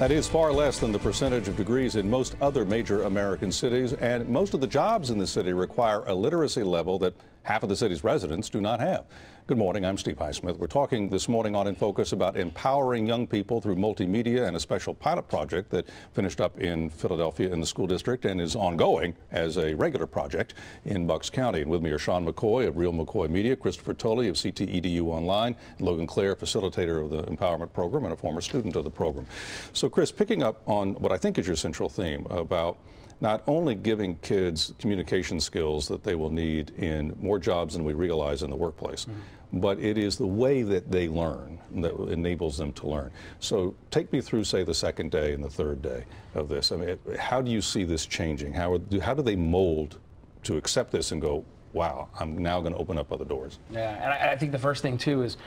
That is far less than the percentage of degrees in most other major American cities, and most of the jobs in the city require a literacy level that half of the city's residents do not have. Good morning, I'm Steve Highsmith. We're talking this morning on In Focus about empowering young people through multimedia and a special pilot project that finished up in Philadelphia in the school district and is ongoing as a regular project in Bucks County. And with me are Sean McKoy of Real McKoy Media, Christopher Tully of CTEduOnline, Logan Clare, facilitator of the empowerment program and a former student of the program. So Chris, picking up on what I think is your central theme about not only giving kids communication skills that they will need in more jobs than we realize in the workplace, but it is the way that they learn that enables them to learn. So take me through, say, the second day and the third day of this. I mean, how do you see this changing? How do they mold to accept this and go, wow, I'm now going to open up other doors? Yeah, and I think the first thing, too, is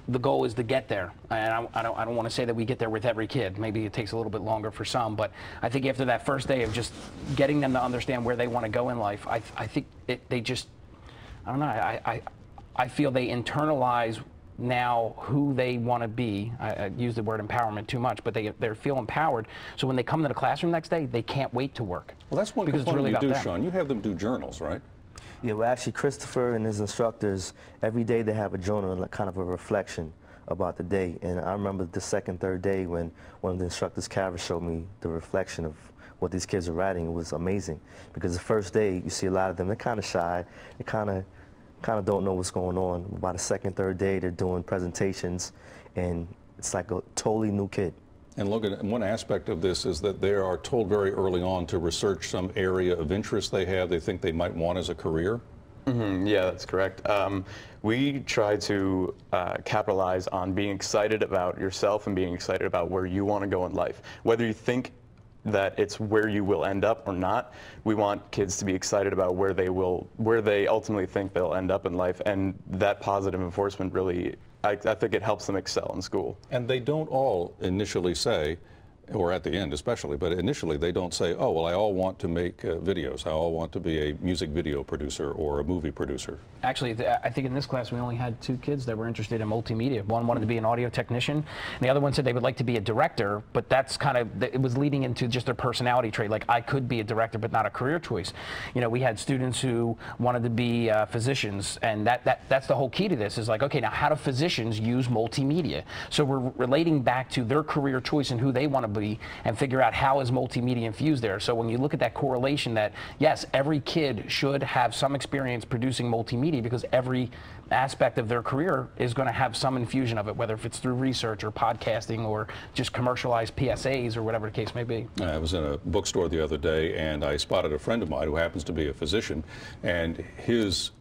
the goal is to get there, and I don't want to say that we get there with every kid. Maybe it takes a little bit longer for some, but I think after that first day of just getting them to understand where they want to go in life, I think they just, I don't know, I feel they internalize now who they want to be. I use the word empowerment too much, but they feel empowered, so when they come to the classroom next day, they can't wait to work. Well, that's one component you do, Sean. You have them do journals, right? Yeah, well, actually, Christopher and his instructors, every day they have a journal, like kind of a reflection about the day. And I remember the second, third day when one of the instructors, Kara, showed me the reflection of what these kids are writing. It was amazing. Because the first day, you see a lot of them, they're kind of shy. They kind of don't know what's going on. By the second, third day, they're doing presentations, and it's like a totally new kid. And Logan, one aspect of this is that they are told very early on to research some area of interest they have, they think they might want as a career. Yeah, that's correct. We try to capitalize on being excited about yourself and being excited about where you want to go in life. Whether you think that it's where you will end up or not, we want kids to be excited about where they ultimately think they'll end up in life, and that positive enforcement really, I think it helps them excel in school. And they don't all initially say, or at the end especially, but initially they don't say, oh, well, I all want to make videos. I all want to be a music video producer or a movie producer. Actually, I think in this class we only had 2 kids that were interested in multimedia. One wanted to be an audio technician, and the other one said they would like to be a director, but that's kind of, it was leading into just their personality trait, like I could be a director but not a career choice. You know, we had students who wanted to be physicians, and that's the whole key to this, is like, okay, now how do physicians use multimedia? So we're relating back to their career choice and who they want to be, and figure out how is multimedia infused there. So when you look at that correlation that, yes, every kid should have some experience producing multimedia, because every aspect of their career is going to have some infusion of it, whether if it's through research or podcasting or just commercialized PSAs or whatever the case may be. I was in a bookstore the other day, and I spotted a friend of mine who happens to be a physician, and his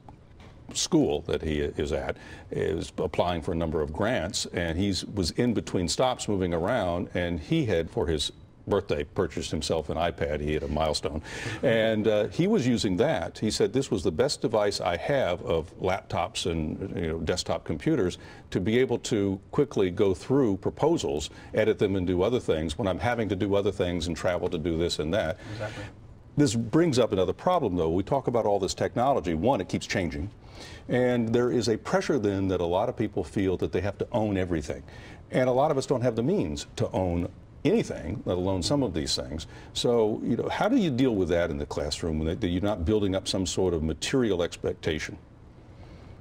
school that he is at is applying for a number of grants, and he was in between stops moving around, and he had, for his birthday, purchased himself an iPad. He hit a milestone, and he was using that. He said, this was the best device I have of laptops and desktop computers to be able to quickly go through proposals, edit them, and do other things when I'm having to do other things and travel to do this and that. Exactly. This brings up another problem, though. We talk about all this technology. One, it keeps changing. And there is a pressure then that a lot of people feel that they have to own everything. And a lot of us don't have the means to own anything, let alone some of these things. So, how do you deal with that in the classroom when you're not building up some sort of material expectation?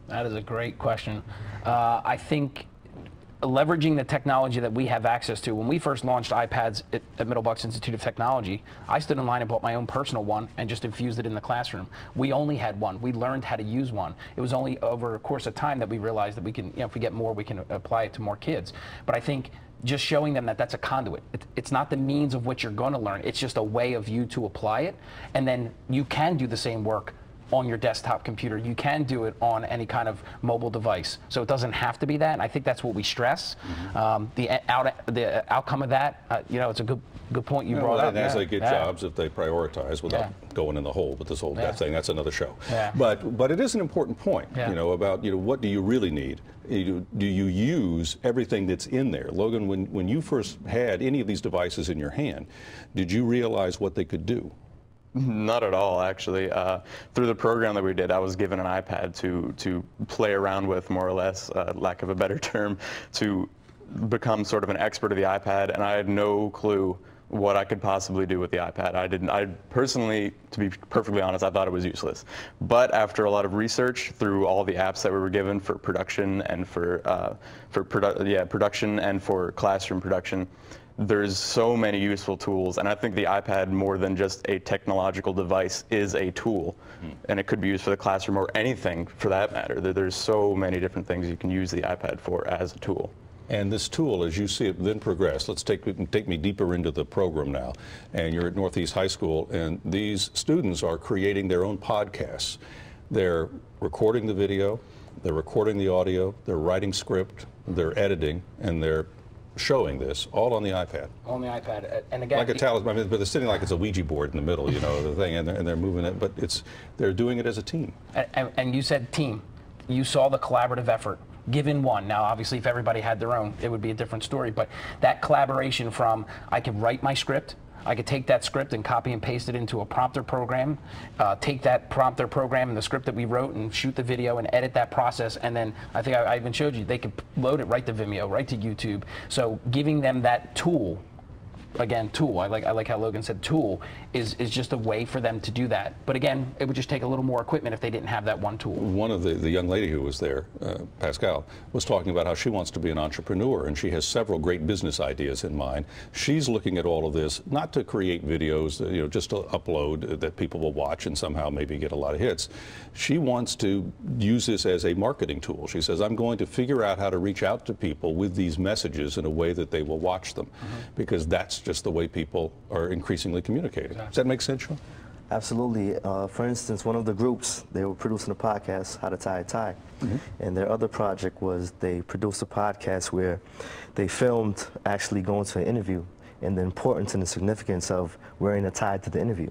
That is a great question. I think leveraging the technology that we have access to. When we first launched iPads at Middle Bucks Institute of Technology, I stood in line and bought my own personal one and just infused it in the classroom. We only had one. We learned how to use one. It was only over a course of time that we realized that we can, if we get more, we can apply it to more kids. But I think just showing them that that's a conduit. It's not the means of which you're going to learn. It's just a way of you to apply it, and then you can do the same work on your desktop computer. You can do it on any kind of mobile device. So it doesn't have to be that, and I think that's what we stress. The outcome of that, it's a good point you brought up. And as they get jobs, if they prioritize without going in the hole with this whole death thing, that's another show. But it is an important point, about what do you really need? Do you use everything that's in there? Logan, when you first had any of these devices in your hand, did you realize what they could do? Not at all, actually. Through the program that we did, I was given an iPad to play around with, more or less, lack of a better term, to become sort of an expert of the iPad, and I had no clue what I could possibly do with the iPad. I personally, to be perfectly honest, I thought it was useless. But after a lot of research through all the apps that we were given for production and for production and for classroom production, there's so many useful tools, and I think the iPad, more than just a technological device, is a tool, and it could be used for the classroom or anything for that matter. There's so many different things you can use the iPad for as a tool. And this tool, as you see it then progress, let's take me deeper into the program now. And you're at Northeast High School, and these students are creating their own podcasts. They're recording the video, they're recording the audio, they're writing script, they're editing, and they're showing this all on the iPad. On the iPad, and again, like a talisman, I mean, but they're sitting like it's a Ouija board in the middle, you know, the thing, and they're moving it, but they're doing it as a team. And you said team. You saw the collaborative effort. Given one. Now, obviously, if everybody had their own, it would be a different story. But that collaboration from, I could write my script, I could take that script and copy and paste it into a prompter program, take that prompter program and the script that we wrote and shoot the video and edit that process. And then I think I even showed you, they could load it right to Vimeo, right to YouTube. So giving them that tool, again, tool, I like how Logan said tool, is just a way for them to do that. But again, it would just take a little more equipment if they didn't have that one tool. One of the young lady who was there, Pascal, was talking about how she wants to be an entrepreneur, and she has several great business ideas in mind. She's looking at all of this, not to create videos, you know, just to upload that people will watch and somehow maybe get a lot of hits. She wants to use this as a marketing tool. She says, I'm going to figure out how to reach out to people with these messages in a way that they will watch them, because that's just the way people are increasingly communicating. Does that make sense, Sean? Absolutely. For instance, one of the groups, they were producing a podcast, How to Tie a Tie. And their other project was they produced a podcast where they filmed actually going to an interview and the importance and the significance of wearing a tie to the interview.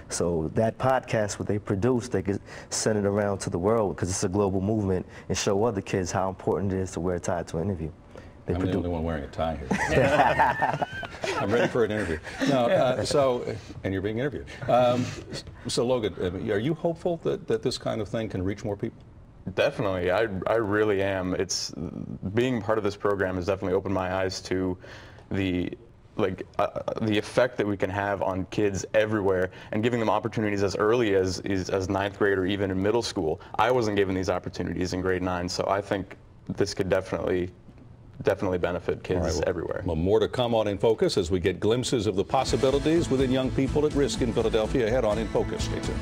So that podcast, what they produced, they could send it around to the world because it's a global movement and show other kids how important it is to wear a tie to an interview. I'm the only one wearing a tie here. I'm ready for an interview. Now, and you're being interviewed. So Logan, are you hopeful that this kind of thing can reach more people? Definitely, I really am. It's being part of this program has definitely opened my eyes to the effect that we can have on kids everywhere, and giving them opportunities as early as ninth grade or even in middle school. I wasn't given these opportunities in grade 9, so I think this could definitely benefit kids everywhere. Well, more to come on In Focus as we get glimpses of the possibilities within young people at risk in Philadelphia. Ahead on In Focus. Stay tuned.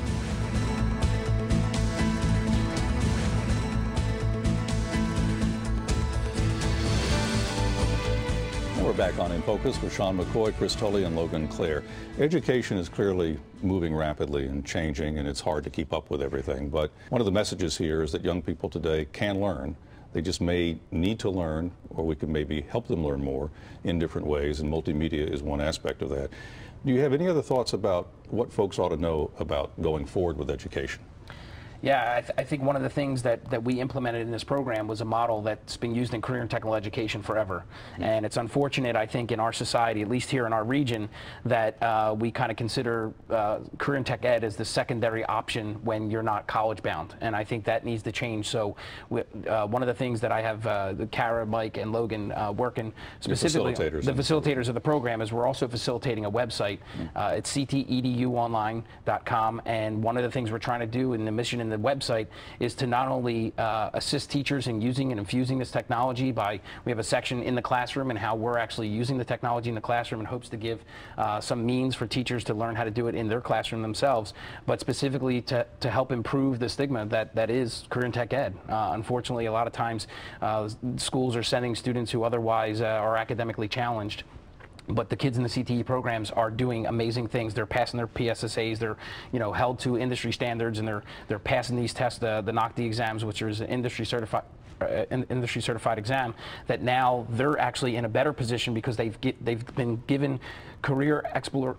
And we're back on In Focus with Sean McKoy, Chris Tully, and Logan Clare. Education is clearly moving rapidly and changing, and it's hard to keep up with everything. But one of the messages here is that young people today can learn. They just may need to learn, or we can maybe help them learn more in different ways, and multimedia is one aspect of that. Do you have any other thoughts about what folks ought to know about going forward with education? Yeah, I think one of the things that we implemented in this program was a model that's been used in career and technical education forever. And it's unfortunate, I think, in our society, at least here in our region, that we kind of consider career and tech ed as the secondary option when you're not college bound. And I think that needs to change. So one of the things that I have Kara, Mike, and Logan working specifically, the facilitators of the program, is we're also facilitating a website. It's CTEduOnline.com. And one of the things we're trying to do in the mission in the website is to not only assist teachers in using and infusing this technology we have a section in the classroom and how we're actually using the technology in the classroom in hopes to give some means for teachers to learn how to do it in their classroom themselves, but specifically to help improve the stigma that is career and tech ed. Unfortunately, a lot of times schools are sending students who otherwise are academically challenged, but the kids in the CTE programs are doing amazing things. They're passing their PSSAs. They're, held to industry standards, and they're passing these tests, the NOCTI exams, which is an industry certified exam. That now they're actually in a better position because they've been given career exploration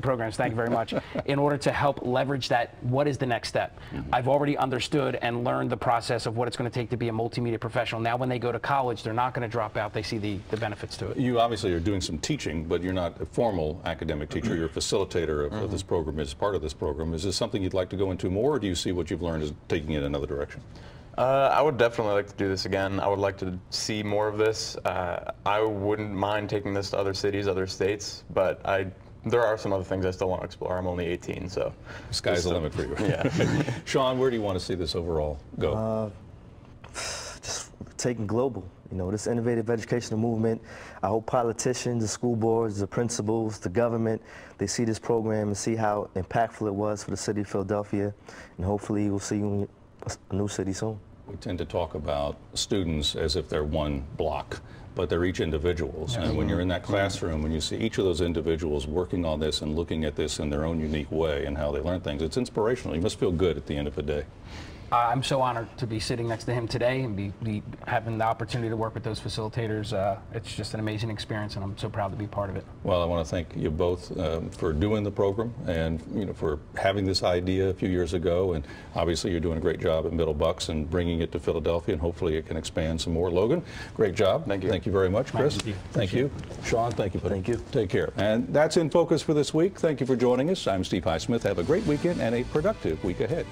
programs. Thank you very much. In order to help leverage that, what is the next step? I've already understood and learned the process of what it's going to take to be a multimedia professional. Now, when they go to college, they're not going to drop out. They see the benefits to it. You obviously are doing some teaching, but you're not a formal academic teacher. You're a facilitator of this program, as part of this program. Is this something you'd like to go into more, or do you see what you've learned as taking it another direction? I would definitely like to do this again. I would like to see more of this. I wouldn't mind taking this to other cities, other states, but there are some other things I still want to explore. I'm only 18, so. Sky's the limit for you. Yeah. Sean, where do you want to see this overall go? Just taking global. You know, this innovative educational movement, I hope politicians, the school boards, the principals, the government, they see this program and see how impactful it was for the city of Philadelphia, and hopefully we'll see a new city soon. We tend to talk about students as if they're one block, but they're each individuals. And when you're in that classroom, when you see each of those individuals working on this and looking at this in their own unique way and how they learn things, it's inspirational. You must feel good at the end of the day. I'm so honored to be sitting next to him today and be having the opportunity to work with those facilitators. It's just an amazing experience, and I'm so proud to be part of it. Well, I want to thank you both for doing the program and for having this idea a few years ago. And obviously, you're doing a great job at Middle Bucks and bringing it to Philadelphia, and hopefully it can expand some more. Logan, great job. Thank you. Thank you very much, Chris. Thank you. Sean, thank you. Thank you. Take care. And that's In Focus for this week. Thank you for joining us. I'm Steve Highsmith. Have a great weekend and a productive week ahead.